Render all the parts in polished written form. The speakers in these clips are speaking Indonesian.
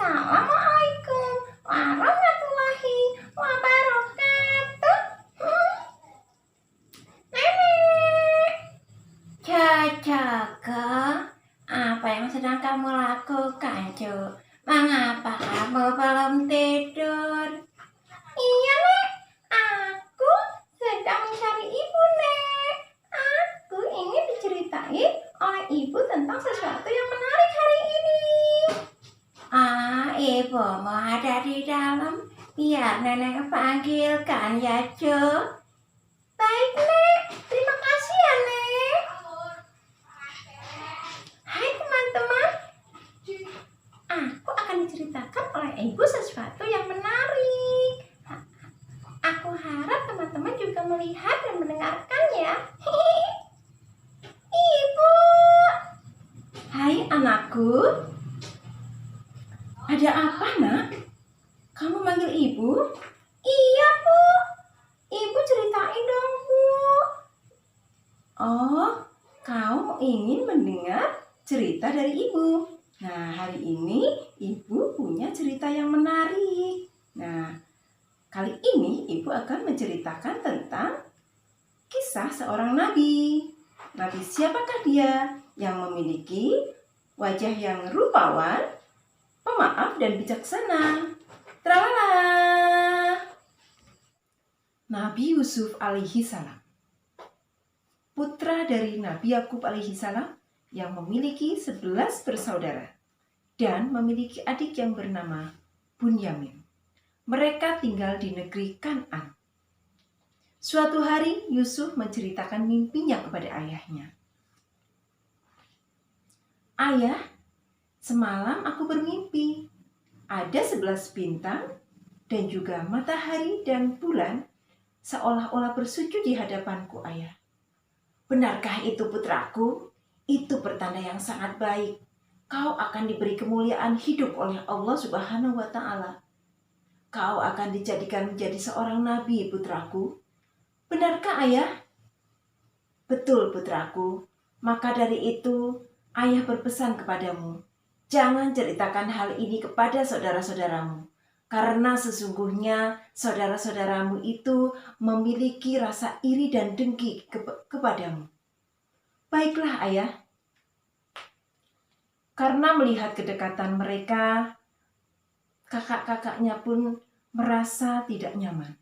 Assalamualaikum warahmatullahi wabarakatuh. Nenek, Cocoko, apa yang sedang kamu lakukan, Cuk? Mengapa kamu belum tidur? Iya, Nek. Aku sedang mencari ibu, Nek. Aku ingin diceritain oleh ibu tentang sesuatu yang menarik hari ini. Ibumu ada di dalam. Biar nenek panggilkan ya, Cuk. Baik, Nek. Terima kasih ya, Nek. Hai teman-teman. Aku akan diceritakan oleh ibu sesuatu yang menarik. Aku harap teman-teman juga melihat dan mendengarkannya. Ibu. Hai anakku. Ada apa, Nak? Kamu manggil ibu? Iya, Bu. Ibu ceritain dong, Bu. Oh, kau ingin mendengar cerita dari ibu. Nah, hari ini ibu punya cerita yang menarik. Nah, kali ini ibu akan menceritakan tentang kisah seorang nabi. Nabi siapakah dia? Yang memiliki wajah yang rupawan, pemaaf dan bijaksana. Tralala. Nabi Yusuf alaihi salam, putra dari Nabi Yakub alaihi salam yang memiliki 11 bersaudara dan memiliki adik yang bernama Bunyamin. Mereka tinggal di negeri Kan'an. Suatu hari Yusuf menceritakan mimpinya kepada ayahnya. Ayah, semalam aku bermimpi. Ada 11 bintang dan juga matahari dan bulan seolah-olah bersujud di hadapanku, ayah. Benarkah itu, putraku? Itu pertanda yang sangat baik. Kau akan diberi kemuliaan hidup oleh Allah Subhanahu wa Ta'ala. Kau akan dijadikan menjadi seorang nabi, putraku. Benarkah, ayah? Betul, putraku. Maka dari itu, ayah berpesan kepadamu, jangan ceritakan hal ini kepada saudara-saudaramu. Karena sesungguhnya saudara-saudaramu itu memiliki rasa iri dan dengki kepadamu. Baiklah, ayah. Karena melihat kedekatan mereka, kakak-kakaknya pun merasa tidak nyaman.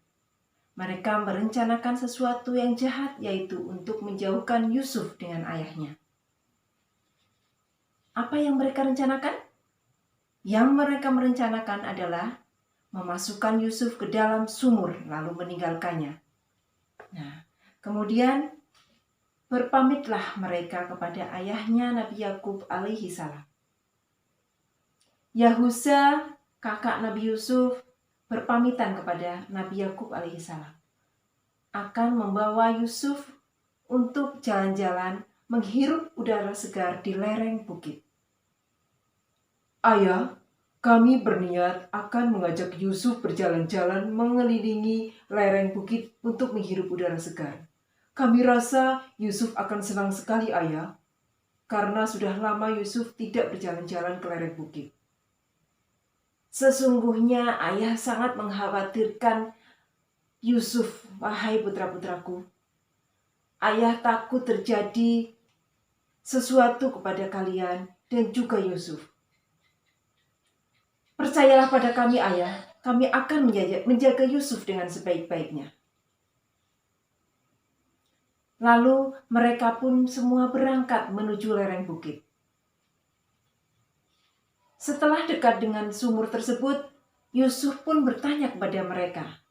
Mereka merencanakan sesuatu yang jahat, yaitu untuk menjauhkan Yusuf dengan ayahnya. Apa yang mereka rencanakan? Yang mereka merencanakan adalah memasukkan Yusuf ke dalam sumur lalu meninggalkannya. Nah, kemudian berpamitlah mereka kepada ayahnya Nabi Yakub alaihi salam. Yahuza, kakak Nabi Yusuf, berpamitan kepada Nabi Yakub alaihi salam akan membawa Yusuf untuk jalan-jalan menghirup udara segar di lereng bukit. Ayah, kami berniat akan mengajak Yusuf berjalan-jalan mengelilingi lereng bukit untuk menghirup udara segar. Kami rasa Yusuf akan senang sekali, ayah, karena sudah lama Yusuf tidak berjalan-jalan ke lereng bukit. Sesungguhnya ayah sangat mengkhawatirkan Yusuf, wahai putra-putraku. Ayah takut terjadi sesuatu kepada kalian dan juga Yusuf. Percayalah pada kami, ayah. Kami akan menjaga Yusuf dengan sebaik-baiknya. Lalu mereka pun semua berangkat menuju lereng bukit. Setelah dekat dengan sumur tersebut, Yusuf pun bertanya kepada mereka.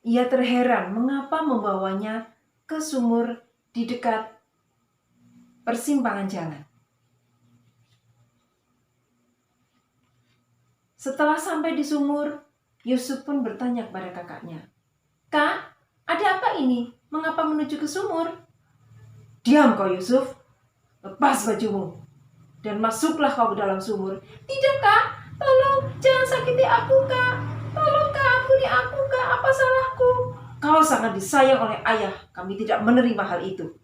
Ia terheran mengapa membawanya ke sumur di dekat persimpangan jalan. Setelah sampai di sumur, Yusuf pun bertanya kepada kakaknya, "Kak, ada apa ini? Mengapa menuju ke sumur?" "Diam kau, Yusuf. Lepas bajumu dan masuklah kau ke dalam sumur." "Tidak, Kak. Tolong, jangan sakiti aku, Kak. Tolong, Kak, ampuni aku, Kak. Apa salahku?" "Kau sangat disayang oleh ayah. Kami tidak menerima hal itu.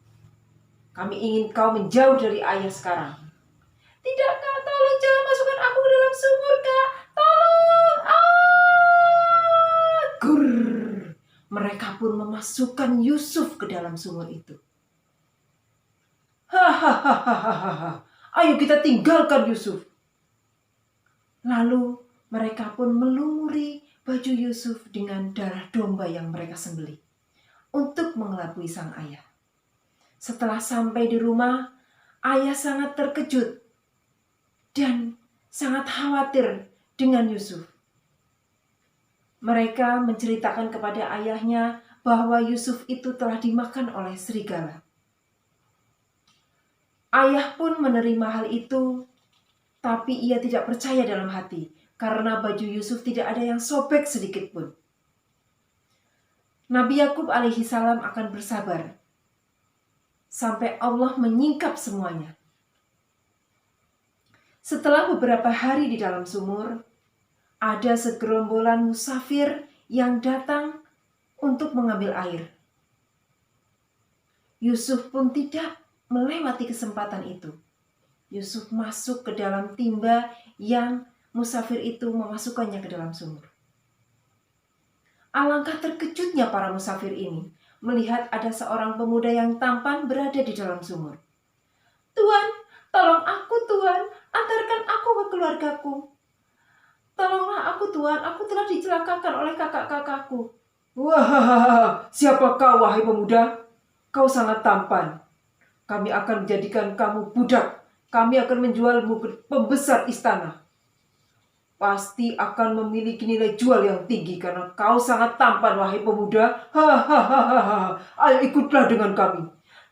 Kami ingin kau menjauh dari ayah sekarang." "Tidak, Kak. Tolong jangan masukkan aku ke dalam memasukkan Yusuf ke dalam sumur itu. Hahaha, ayo kita tinggalkan Yusuf. Lalu mereka pun melumuri baju Yusuf dengan darah domba yang mereka sembelih untuk mengelabui sang ayah. Setelah sampai di rumah, ayah sangat terkejut dan sangat khawatir dengan Yusuf. Mereka menceritakan kepada ayahnya bahwa Yusuf itu telah dimakan oleh serigala. Ayah pun menerima hal itu, tapi ia tidak percaya dalam hati karena baju Yusuf tidak ada yang sobek sedikit pun. Nabi Yakub alaihi salam akan bersabar sampai Allah menyingkap semuanya. Setelah beberapa hari di dalam sumur, ada segerombolan musafir yang datang untuk mengambil air. Yusuf pun tidak melewati kesempatan itu. Yusuf masuk ke dalam timba yang musafir itu memasukkannya ke dalam sumur. Alangkah terkejutnya para musafir ini melihat ada seorang pemuda yang tampan berada di dalam sumur. "Tuan, tolong aku Tuan, antarkan aku ke keluargaku. Tolonglah aku Tuan, aku telah dicelakakan oleh kakak-kakakku." "Wah, siapa kau wahai pemuda? Kau sangat tampan. Kami akan menjadikan kamu budak. Kami akan menjualmu ke pembesar istana. Pasti akan memiliki nilai jual yang tinggi karena kau sangat tampan wahai pemuda. Hahaha. Ayo ikutlah dengan kami."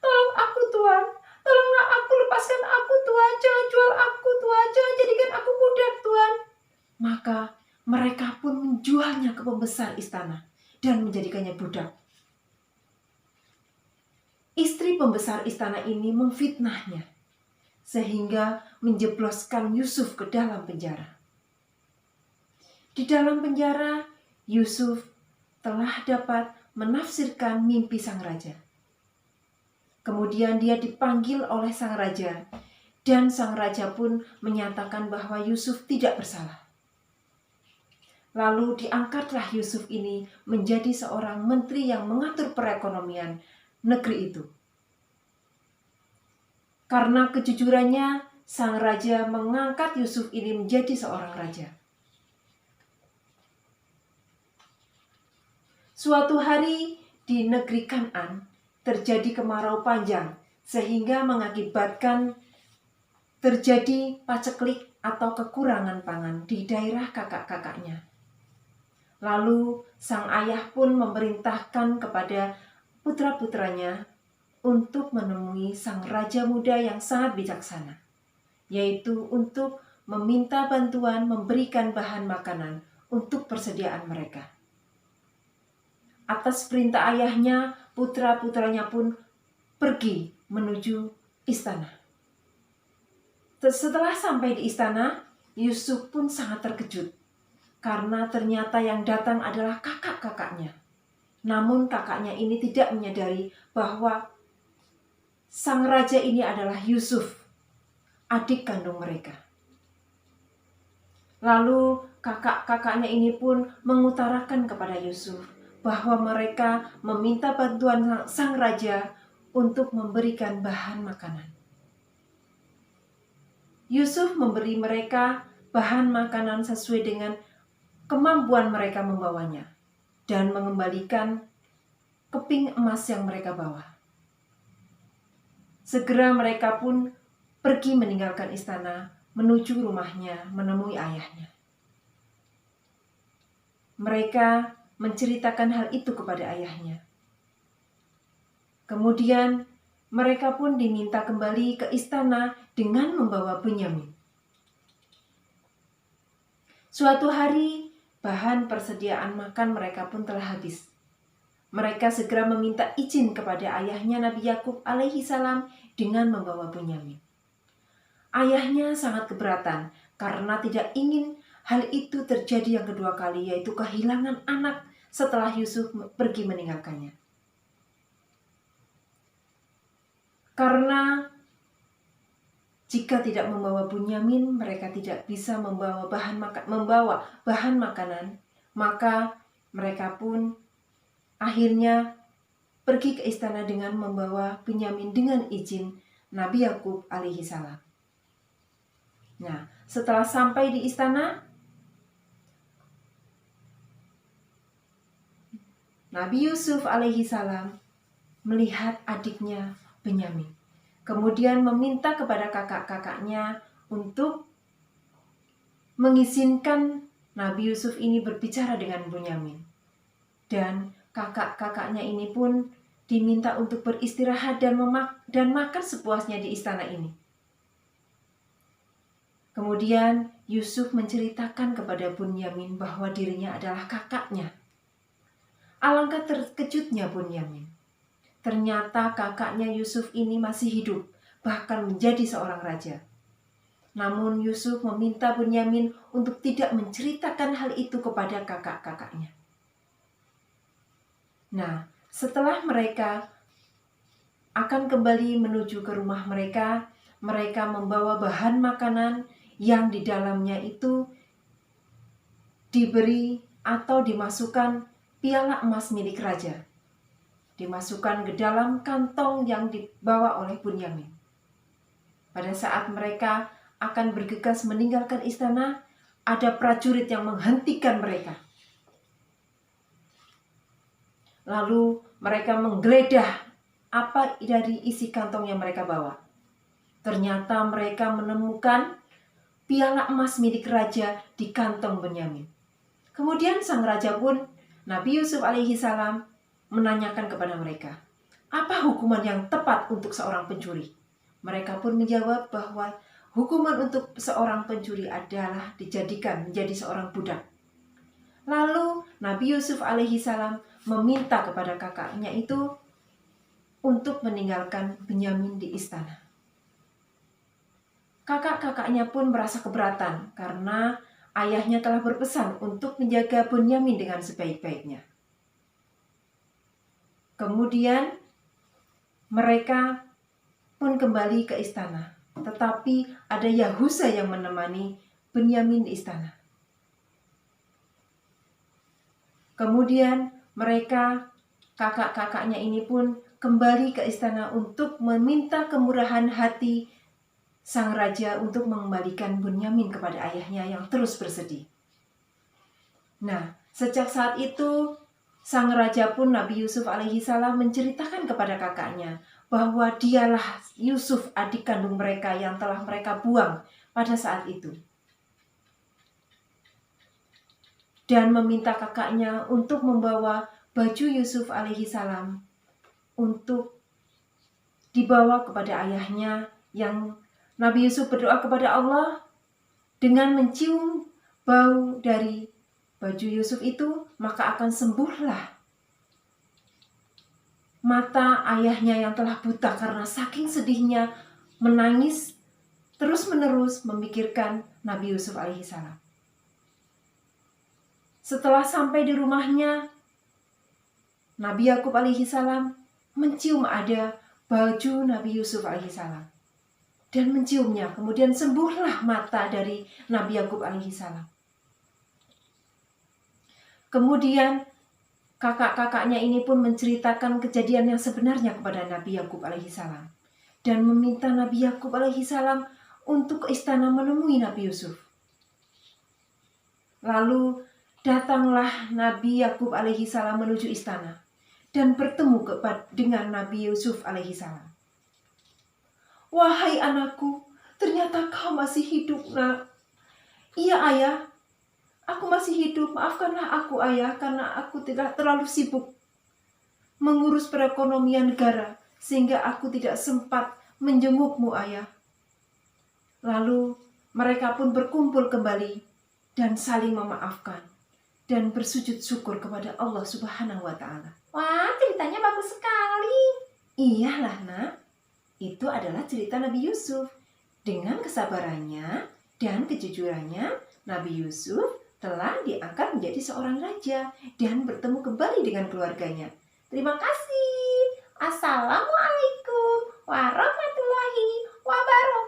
"Tolong aku Tuan. Tolonglah aku, lepaskan aku Tuan. Jangan jual aku Tuan. Jangan jadikan aku budak Tuan." Maka mereka pun menjualnya ke pembesar istana dan menjadikannya budak. Istri pembesar istana ini memfitnahnya sehingga menjebloskan Yusuf ke dalam penjara. Di dalam penjara, Yusuf telah dapat menafsirkan mimpi sang raja. Kemudian dia dipanggil oleh sang raja, dan sang raja pun menyatakan bahwa Yusuf tidak bersalah. Lalu diangkatlah Yusuf ini menjadi seorang menteri yang mengatur perekonomian negeri itu. Karena kejujurannya, sang raja mengangkat Yusuf ini menjadi seorang raja. Suatu hari di negeri Kan'an terjadi kemarau panjang sehingga mengakibatkan terjadi paceklik atau kekurangan pangan di daerah kakak-kakaknya. Lalu sang ayah pun memerintahkan kepada putra-putranya untuk menemui sang raja muda yang sangat bijaksana, yaitu untuk meminta bantuan memberikan bahan makanan untuk persediaan mereka. Atas perintah ayahnya, putra-putranya pun pergi menuju istana. Setelah sampai di istana, Yusuf pun sangat terkejut karena ternyata yang datang adalah kakak-kakaknya. Namun kakaknya ini tidak menyadari bahwa sang raja ini adalah Yusuf, adik kandung mereka. Lalu kakak-kakaknya ini pun mengutarakan kepada Yusuf bahwa mereka meminta bantuan sang raja untuk memberikan bahan makanan. Yusuf memberi mereka bahan makanan sesuai dengan kemampuan mereka membawanya dan mengembalikan keping emas yang mereka bawa. Segera mereka pun pergi meninggalkan istana menuju rumahnya menemui ayahnya. Mereka menceritakan hal itu kepada ayahnya. Kemudian mereka pun diminta kembali ke istana dengan membawa Bunyamin. Suatu hari, bahan persediaan makan mereka pun telah habis. Mereka segera meminta izin kepada ayahnya Nabi Yakub alaihi salam dengan membawa Bunyamin. Ayahnya sangat keberatan karena tidak ingin hal itu terjadi yang kedua kali, yaitu kehilangan anak setelah Yusuf pergi meninggalkannya. Karena jika tidak membawa Bunyamin, mereka tidak bisa membawa bahan makanan, maka mereka pun akhirnya pergi ke istana dengan membawa Bunyamin dengan izin Nabi Yakub alaihi salam. Nah, setelah sampai di istana, Nabi Yusuf alaihi salam melihat adiknya Bunyamin. Kemudian meminta kepada kakak-kakaknya untuk mengizinkan Nabi Yusuf ini berbicara dengan Bunyamin. Dan kakak-kakaknya ini pun diminta untuk beristirahat dan makan sepuasnya di istana ini. Kemudian Yusuf menceritakan kepada Bunyamin bahwa dirinya adalah kakaknya. Alangkah terkejutnya Bunyamin. Ternyata kakaknya Yusuf ini masih hidup, bahkan menjadi seorang raja. Namun Yusuf meminta Bunyamin untuk tidak menceritakan hal itu kepada kakak-kakaknya. Nah, setelah mereka akan kembali menuju ke rumah mereka, mereka membawa bahan makanan yang di dalamnya itu diberi atau dimasukkan piala emas milik raja. Dimasukkan ke dalam kantong yang dibawa oleh Bunyamin. Pada saat mereka akan bergegas meninggalkan istana, ada prajurit yang menghentikan mereka. Lalu mereka menggeledah apa dari isi kantong yang mereka bawa. Ternyata mereka menemukan piala emas milik raja di kantong Bunyamin. Kemudian sang raja pun, Nabi Yusuf alaihi salam, menanyakan kepada mereka, apa hukuman yang tepat untuk seorang pencuri? Mereka pun menjawab bahwa hukuman untuk seorang pencuri adalah dijadikan menjadi seorang budak. Lalu Nabi Yusuf alaihi salam meminta kepada kakaknya itu untuk meninggalkan Bunyamin di istana. Kakak-kakaknya pun merasa keberatan karena ayahnya telah berpesan untuk menjaga Bunyamin dengan sebaik-baiknya. Kemudian mereka pun kembali ke istana. Tetapi ada Yahusa yang menemani Bunyamin di istana. Kemudian mereka, kakak-kakaknya ini pun kembali ke istana untuk meminta kemurahan hati sang raja untuk mengembalikan Bunyamin kepada ayahnya yang terus bersedih. Nah, sejak saat itu sang raja pun Nabi Yusuf alaihi salam menceritakan kepada kakaknya bahwa dialah Yusuf adik kandung mereka yang telah mereka buang pada saat itu. Dan meminta kakaknya untuk membawa baju Yusuf alaihi salam untuk dibawa kepada ayahnya, yang Nabi Yusuf berdoa kepada Allah dengan mencium bau dari baju Yusuf itu, maka akan sembuhlah mata ayahnya yang telah buta karena saking sedihnya menangis terus-menerus memikirkan Nabi Yusuf alaihi salam. Setelah sampai di rumahnya, Nabi Yakub alaihi salam mencium ada baju Nabi Yusuf alaihi salam dan menciumnya. Kemudian sembuhlah mata dari Nabi Yakub alaihi salam. Kemudian kakak-kakaknya ini pun menceritakan kejadian yang sebenarnya kepada Nabi Yakub alaihi salam dan meminta Nabi Yakub alaihi salam untuk ke istana menemui Nabi Yusuf. Lalu datanglah Nabi Yakub alaihi salam menuju istana dan bertemu dengan Nabi Yusuf alaihi salam. Wahai anakku, ternyata kau masih hidup, nak. Iya ayah, aku masih hidup. Maafkanlah aku ayah, karena aku tidak terlalu sibuk mengurus perekonomian negara sehingga aku tidak sempat menjengukmu ayah. Lalu mereka pun berkumpul kembali dan saling memaafkan dan bersujud syukur kepada Allah Subhanahu wa Ta'ala. Wah, ceritanya bagus sekali. Iyalah, nak. Itu adalah cerita Nabi Yusuf. Dengan kesabarannya dan kejujurannya, Nabi Yusuf telah diangkat menjadi seorang raja dan bertemu kembali dengan keluarganya. Terima kasih. Assalamualaikum warahmatullahi wabarakatuh.